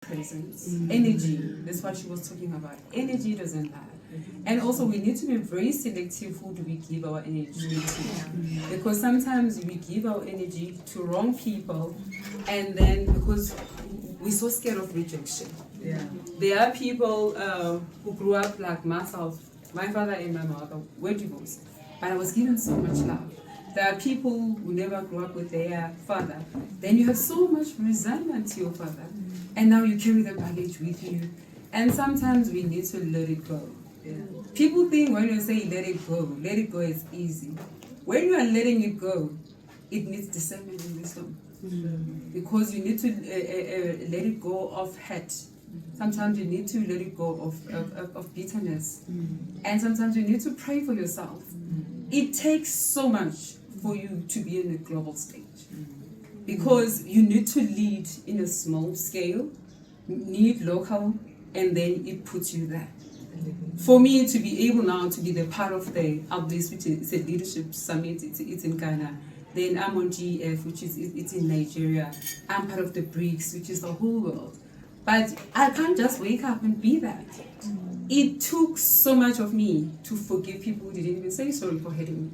presence. Energy, that's what she was talking about. Energy doesn't lie. And also, we need to be very selective who do we give our energy to. Because sometimes we give our energy to wrong people, and then because we're so scared of rejection. There are people who grew up like myself. My father and my mother were divorced, but I was given so much love. There are people who never grew up with their father. Then you have so much resentment to your father, and now you carry the baggage with you. And sometimes we need to let it go. People think when you say let it go is easy. When you are letting it go, it needs discernment and wisdom. Because you need to let it go of hurt. Sometimes you need to let it go of bitterness. And sometimes you need to pray for yourself. It takes so much for you to be in a global stage. Because you need to lead in a small scale, lead local, and then it puts you there. For me to be able now to be the part of the Uplift, which is a leadership summit, it's in Ghana. Then I'm on GEF, which is it's in Nigeria. I'm part of the BRICS, which is the whole world. But I can't just wake up and be that. It took so much of me to forgive people who didn't even say sorry for hurting me.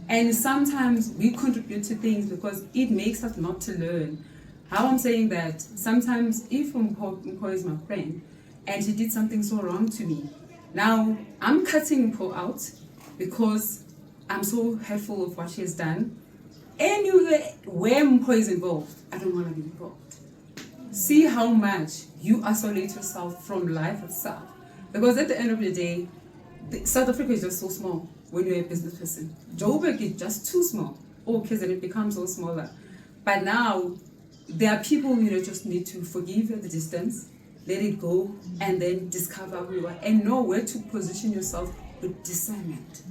And sometimes we contribute to things because it makes us not to learn. How I'm saying that, sometimes if Mpo is my friend and she did something so wrong to me, now I'm cutting Mpo out because I'm so hurtful of what she has done. Anywhere where Mpo is involved, I don't want to be involved. See how much you isolate yourself from life itself. Because at the end of the day, South Africa is just so small when you're a business person. Joburg is just too small. Okay, then it becomes so smaller. But now, there are people just need to forgive at the distance, let it go, and then discover who you are and know where to position yourself with discernment.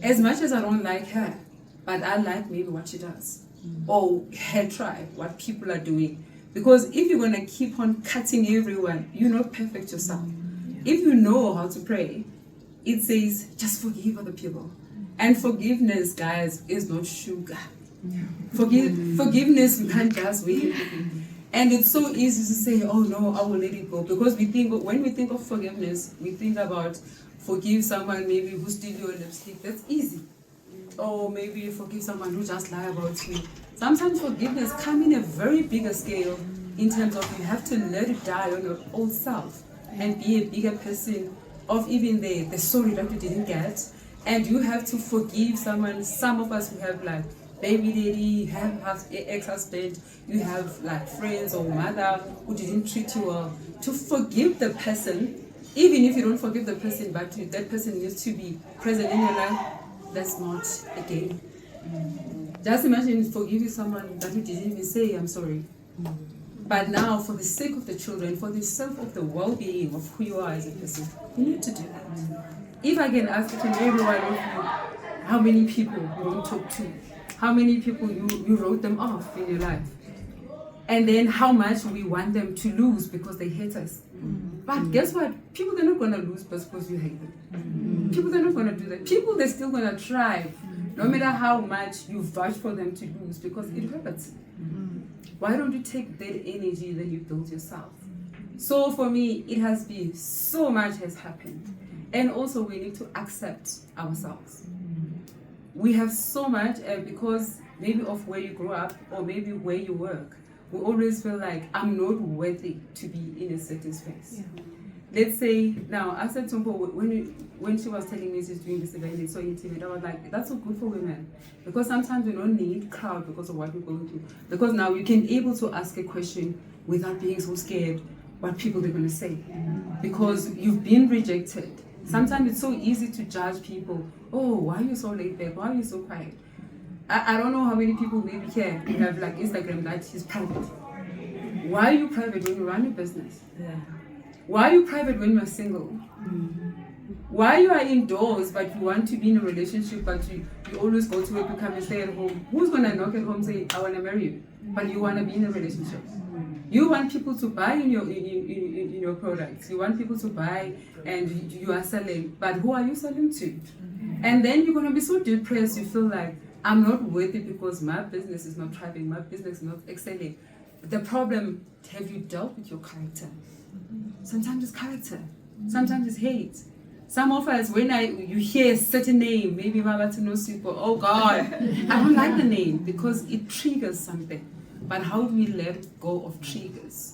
As much as I don't like her, but I like maybe what she does. Or her tribe, what people are doing. Because if you're going to keep on cutting everyone, you're not perfect yourself. If you know how to pray, it says just forgive other people. And forgiveness, guys, is not sugar. Forgiveness, you can't just wait. And it's so easy to say, oh no, I will let it go. Because when we think of forgiveness, we think about forgive someone maybe who steal your lipstick. That's easy. Or maybe forgive someone who just lie about you. Sometimes forgiveness comes in a very bigger scale in terms of you have to let it die on your old self and be a bigger person of even the sorry that you didn't get. And you have to forgive someone. Some of us who have like baby daddy, have ex-husband, you have like friends or mother who didn't treat you well. To forgive the person, even if you don't forgive the person, but that person needs to be present in your life, that's not a game. Just imagine forgiving someone that you didn't even say, I'm sorry. But now, for the sake of the children, for the sake of the well-being of who you are as a person, you need to do that. If I can ask each and every one of you, how many people you don't talk to, how many people you wrote them off in your life, and then how much we want them to lose because they hate us. But guess what? People, they're not going to lose because you hate them. People, they're not going to do that. People, they're still going to thrive, no matter how much you vouch for them to lose, because it hurts. Why don't you take that energy that you built yourself? So for me, it has been so much has happened. And also we need to accept ourselves. We have so much because maybe of where you grew up or maybe where you work. We always feel like I'm not worthy to be in a certain space. Let's say, now, I said to Mpo, when she was telling me she's doing this event, it's so intimate, I was like, that's so good for women. Because sometimes we don't need crowd because of what we're going through. Because now you can able to ask a question without being so scared what people are going to say. Because you've been rejected. Sometimes it's so easy to judge people. Oh, why are you so laid back? Why are you so quiet? I don't know how many people maybe here have like Instagram that is private. Why are you private when you run a business? Why are you private when you're single? Why you are indoors but you want to be in a relationship but you always go to work, you come and stay at home? Who's gonna knock at home and say, I wanna marry you? But you wanna be in a relationship. You want people to buy in your products. You want people to buy and you are selling. But who are you selling to? And then you're gonna be so depressed, you feel like I'm not worthy because my business is not thriving, my business is not excelling. the problem, have you dealt with your character? Sometimes it's character, sometimes it's hate. Some of us, when you hear a certain name, maybe Babatino, oh God, I don't like the name because it triggers something. But how do we let go of triggers?